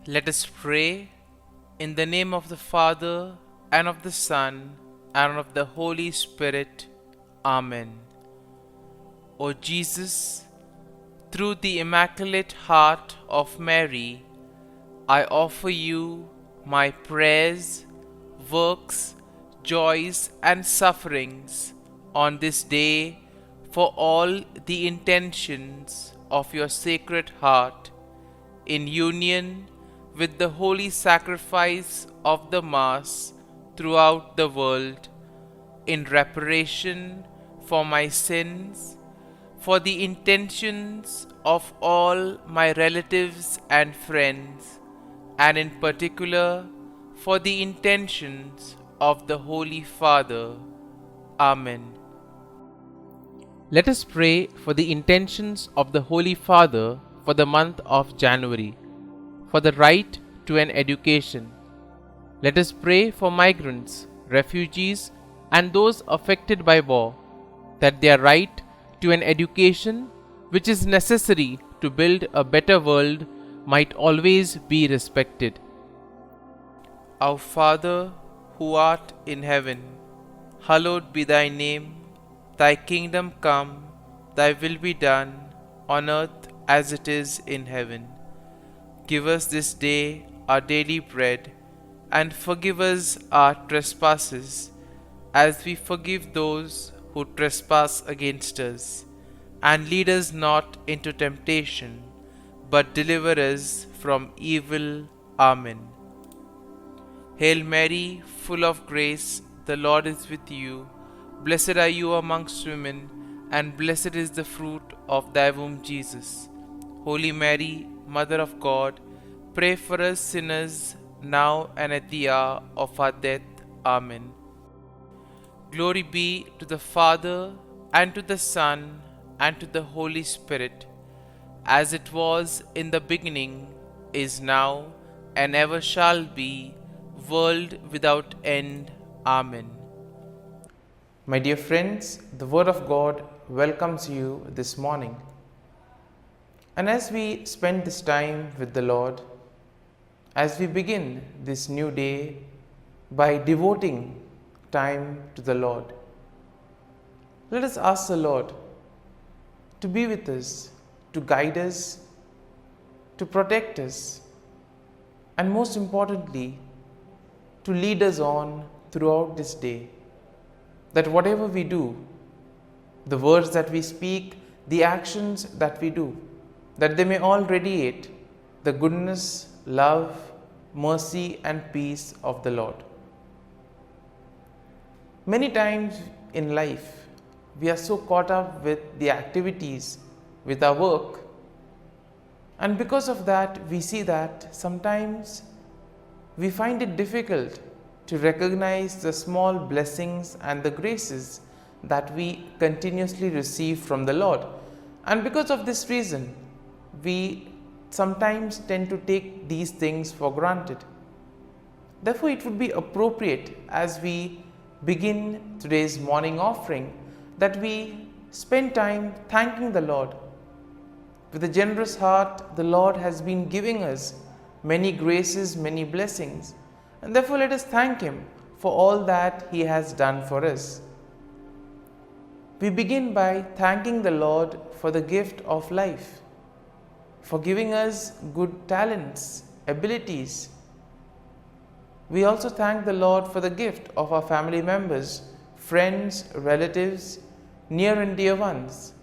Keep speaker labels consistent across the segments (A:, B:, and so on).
A: Let us pray in the name of the Father, and of the Son, and of the Holy Spirit. Amen. O Jesus, through the Immaculate Heart of Mary, I offer you my prayers, works, joys, and sufferings on this day for all the intentions of your Sacred Heart, in union with the holy sacrifice of the Mass throughout the world, in reparation for my sins, for the intentions of all my relatives and friends, and in particular for the intentions of the Holy Father. Amen. Let us pray for the intentions of the Holy Father for the month of January, for the right to an education. Let us pray for migrants, refugees, and those affected by war, that their right to an education, which is necessary to build a better world, might always be respected. Our Father, who art in heaven, hallowed be thy name. Thy kingdom come, thy will be done, on earth as it is in heaven. Give us this day our daily bread, and forgive us our trespasses, as we forgive those who trespass against us. And lead us not into temptation, but deliver us from evil. Amen. Hail Mary, full of grace, the Lord is with you. Blessed are you amongst women, and blessed is the fruit of thy womb, Jesus. Holy Mary, Mother of God, pray for us sinners, now and at the hour of our death. Amen. Glory be to the Father, and to the Son, and to the Holy Spirit, as it was in the beginning, is now, and ever shall be, world without end. Amen. My dear friends, the Word of God welcomes you this morning. And as we spend this time with the Lord, as we begin this new day by devoting time to the Lord, let us ask the Lord to be with us, to guide us, to protect us, and most importantly, to lead us on throughout this day. That whatever we do, the words that we speak, the actions that we do, that they may all radiate the goodness, love, mercy, and peace of the Lord. Many times in life, we are so caught up with the activities, with our work, and because of that, we see that sometimes we find it difficult to recognize the small blessings and the graces that we continuously receive from the Lord. And because of this reason, we sometimes tend to take these things for granted. Therefore, it would be appropriate as we begin today's morning offering that we spend time thanking the Lord. With a generous heart, the Lord has been giving us many graces, many blessings. And therefore, let us thank Him for all that He has done for us. We begin by thanking the Lord for the gift of life, for giving us good talents, abilities. We also thank the Lord for the gift of our family members, friends, relatives, near and dear ones,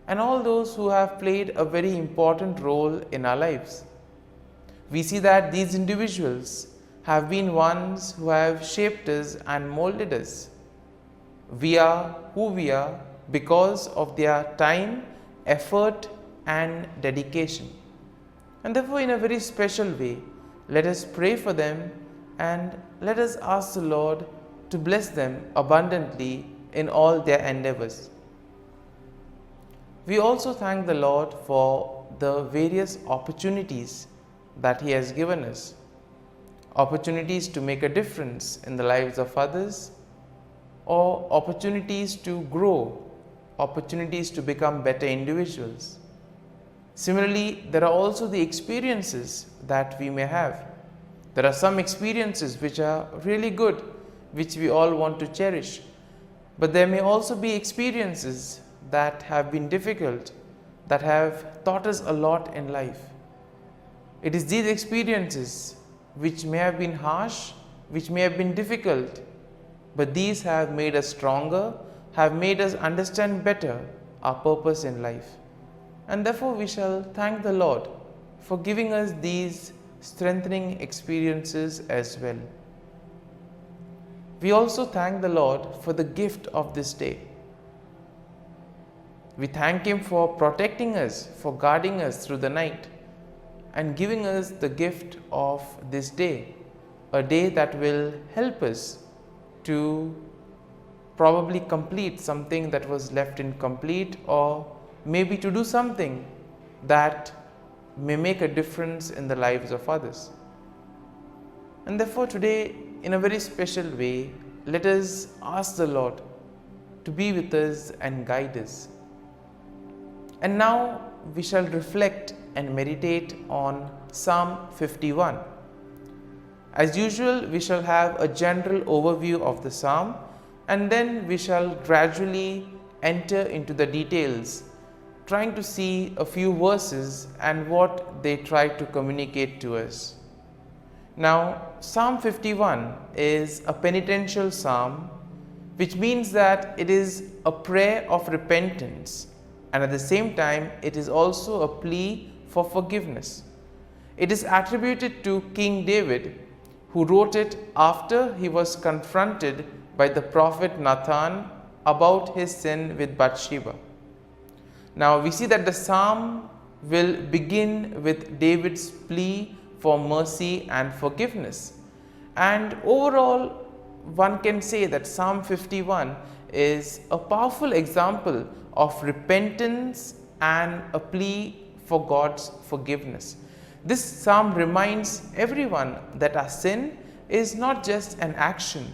A: and all those who have played a very important role in our lives. We see that these individuals have been ones who have shaped us and molded us. We are who we are because of their time, effort, and dedication. And therefore, in a very special way, let us pray for them and let us ask the Lord to bless them abundantly in all their endeavors. We also thank the Lord for the various opportunities that He has given us. Opportunities to make a difference in the lives of others, or opportunities to grow, opportunities to become better individuals. Similarly, there are also the experiences that we may have. There are some experiences which are really good, which we all want to cherish. But there may also be experiences that have been difficult, that have taught us a lot in life. It is these experiences which may have been harsh, which may have been difficult, but these have made us stronger, have made us understand better our purpose in life. And therefore we shall thank the Lord for giving us these strengthening experiences as well. We also thank the Lord for the gift of this day. We thank Him for protecting us, for guarding us through the night, and giving us the gift of this day, a day that will help us to probably complete something that was left incomplete, or maybe to do something that may make a difference in the lives of others. And therefore today, in a very special way, let us ask the Lord to be with us and guide us. And now we shall reflect and meditate on Psalm 51. As usual, we shall have a general overview of the psalm, and then we shall gradually enter into the details, trying to see a few verses and what they try to communicate to us. Now, Psalm 51 is a penitential psalm, which means that it is a prayer of repentance, and at the same time it is also a plea for forgiveness. It is attributed to King David, who wrote it after he was confronted by the prophet Nathan about his sin with Bathsheba. Now we see that the psalm will begin with David's plea for mercy and forgiveness, and overall one can say that Psalm 51 is a powerful example of repentance and a plea for God's forgiveness. This psalm reminds everyone that our sin is not just an action,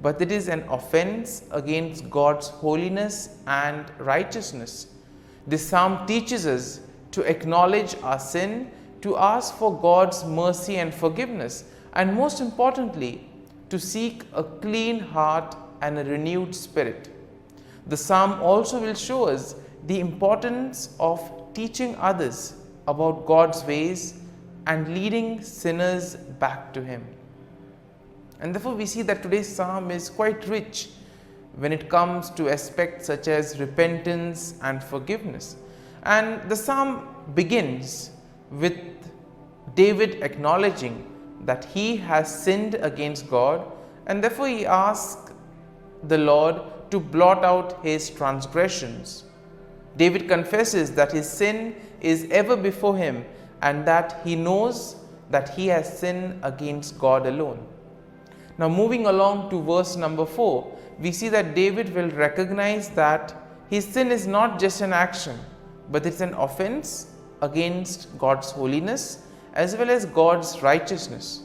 A: but it is an offense against God's holiness and righteousness. This psalm teaches us to acknowledge our sin, to ask for God's mercy and forgiveness, and most importantly, to seek a clean heart and a renewed spirit. The psalm also will show us the importance of teaching others about God's ways and leading sinners back to Him. And therefore we see that today's psalm is quite rich when it comes to aspects such as repentance and forgiveness. And the psalm begins with David acknowledging that he has sinned against God, and therefore he asks the Lord to blot out his transgressions. David confesses that his sin is ever before him, and that he knows that he has sinned against God alone. Now moving along to verse number 4, we see that David will recognize that his sin is not just an action, but it's an offense against God's holiness as well as God's righteousness.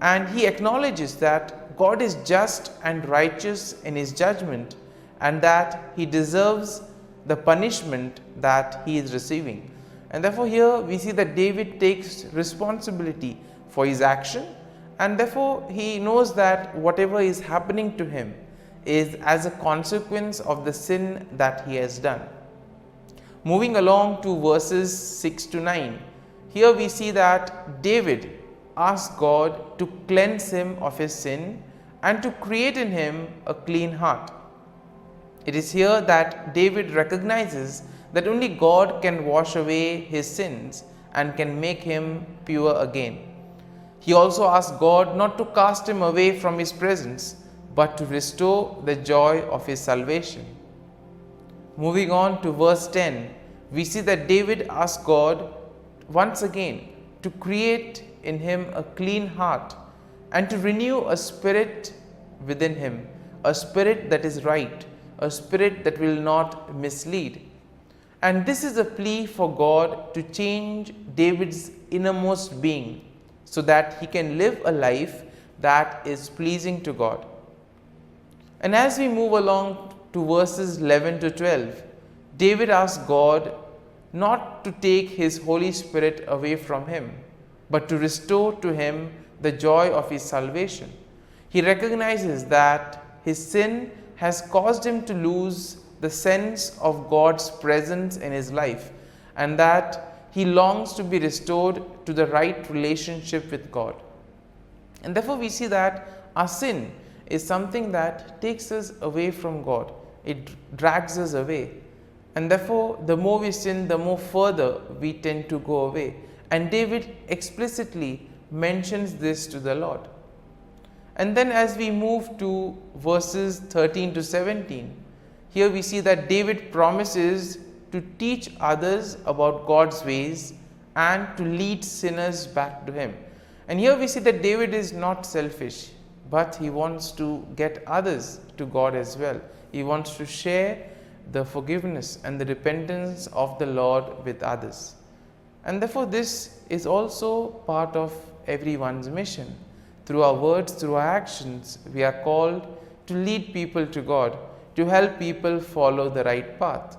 A: And he acknowledges that God is just and righteous in his judgment, and that he deserves the punishment that he is receiving. And therefore here we see that David takes responsibility for his action, and therefore he knows that whatever is happening to him is as a consequence of the sin that he has done. Moving along to verses 6 to 9, here we see that David asks God to cleanse him of his sin and to create in him a clean heart. It is here that David recognizes that only God can wash away his sins and can make him pure again. He also asks God not to cast him away from his presence, but to restore the joy of his salvation. Moving on to verse 10, we see that David asks God once again to create in him a clean heart and to renew a spirit within him, a spirit that is right, a spirit that will not mislead. And this is a plea for God to change David's innermost being so that he can live a life that is pleasing to God. And as we move along to verses 11 to 12, David asks God not to take his Holy Spirit away from him, but to restore to him the joy of his salvation. He recognizes that his sin has caused him to lose the sense of God's presence in his life, and that he longs to be restored to the right relationship with God. And therefore we see that our sin is something that takes us away from God. It drags us away. And therefore, the more we sin, the more further we tend to go away. And David explicitly mentions this to the Lord. And then as we move to verses 13 to 17, here we see that David promises to teach others about God's ways and to lead sinners back to him. And here we see that David is not selfish, but he wants to get others to God as well. He wants to share the forgiveness and the repentance of the Lord with others. And therefore this is also part of everyone's mission. Through our words, through our actions, we are called to lead people to God, to help people follow the right path.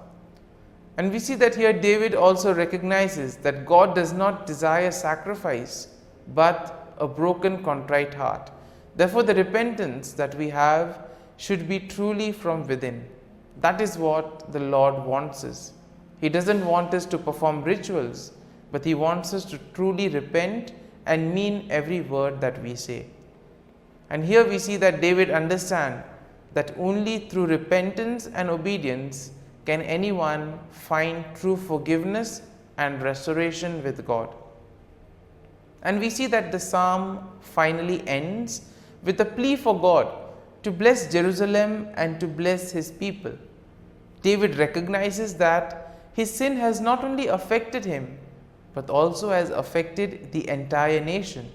A: And we see that here David also recognizes that God does not desire sacrifice, but a broken, contrite heart. Therefore, the repentance that we have should be truly from within. That is what the Lord wants us. He doesn't want us to perform rituals, but He wants us to truly repent and mean every word that we say. And here we see that David understands that only through repentance and obedience can anyone find true forgiveness and restoration with God. And we see that the psalm finally ends with a plea for God to bless Jerusalem and to bless his people. David recognizes that his sin has not only affected him, but also has affected the entire nation.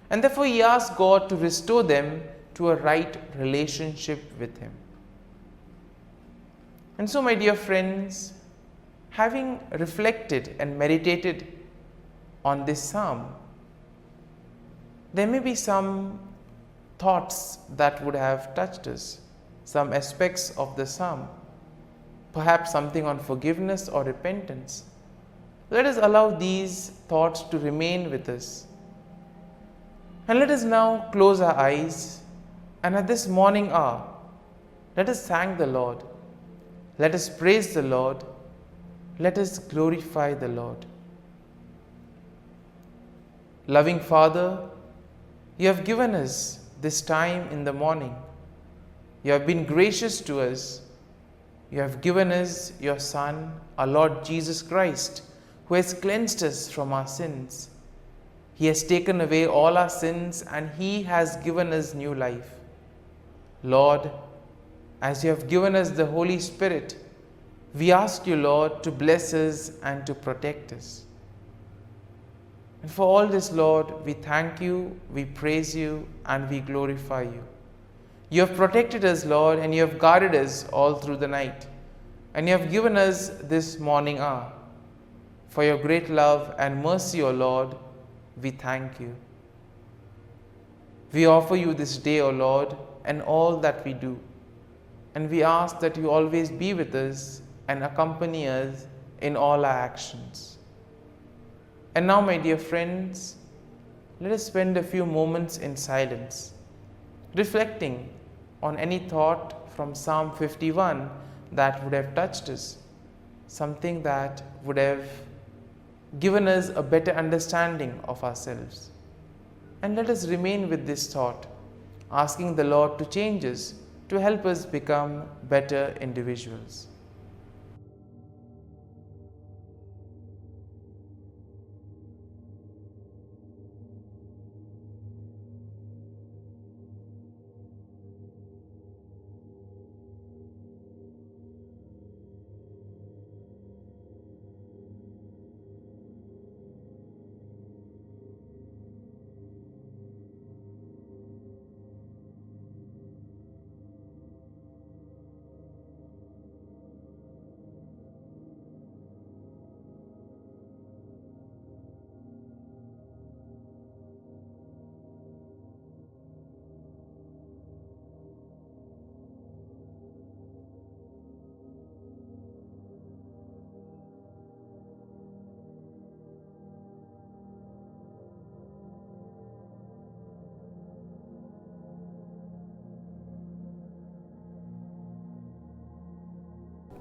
A: And therefore he asks God to restore them to a right relationship with him. And so, my dear friends, having reflected and meditated on this psalm, there may be some thoughts that would have touched us, some aspects of the psalm, perhaps something on forgiveness or repentance. Let us allow these thoughts to remain with us. And let us now close our eyes, and at this morning hour, let us thank the Lord. Let us praise the Lord. Let us glorify the Lord. Loving Father, you have given us this time in the morning. You have been gracious to us. You have given us your Son, our Lord Jesus Christ, who has cleansed us from our sins. He has taken away all our sins and He has given us new life. Lord, as you have given us the Holy Spirit, we ask you, Lord, to bless us and to protect us. And for all this, Lord, we thank you, we praise you, and we glorify you. You have protected us, Lord, and you have guarded us all through the night. And you have given us this morning hour. For your great love and mercy, O Lord, we thank you. We offer you this day, O Lord, and all that we do. And we ask that you always be with us and accompany us in all our actions. And now, my dear friends, let us spend a few moments in silence, reflecting on any thought from Psalm 51 that would have touched us, something that would have given us a better understanding of ourselves. And let us remain with this thought, asking the Lord to change us, to help us become better individuals.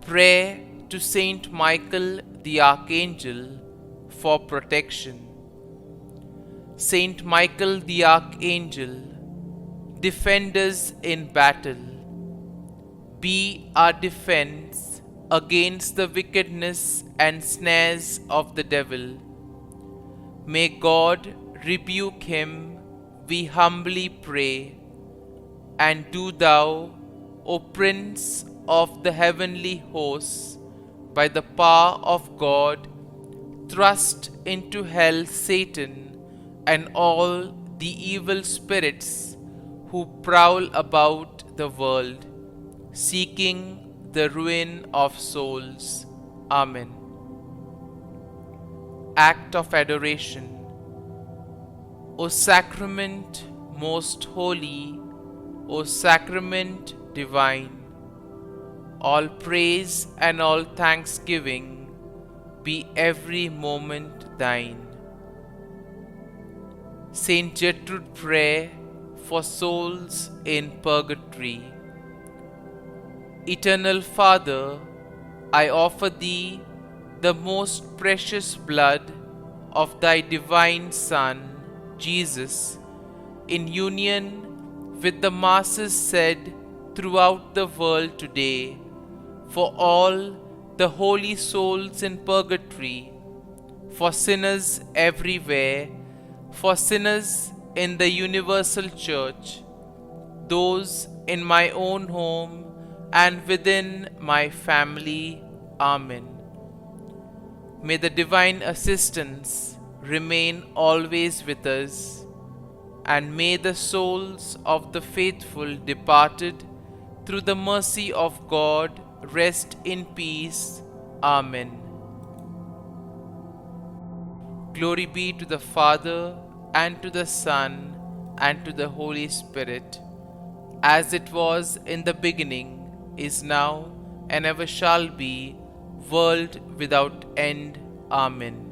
A: Pray to Saint Michael the Archangel for protection. Saint Michael the Archangel, defend us in battle. Be our defense against the wickedness and snares of the devil. May God rebuke him, we humbly pray. And do thou, O Prince of the heavenly hosts, by the power of God, thrust into hell Satan and all the evil spirits who prowl about the world, seeking the ruin of souls. Amen. Act of Adoration. O Sacrament most holy, O Sacrament divine, all praise and all thanksgiving be every moment thine. Saint Gertrude, pray for souls in purgatory. Eternal Father, I offer Thee the most precious blood of Thy divine Son, Jesus, in union with the masses said throughout the world today, for all the holy souls in purgatory, for sinners everywhere, for sinners in the universal church, those in my own home and within my family. Amen. May the divine assistance remain always with us, and may the souls of the faithful departed through the mercy of God rest in peace. Amen. Glory be to the Father, and to the Son, and to the Holy Spirit, as it was in the beginning, is now, and ever shall be, world without end. Amen.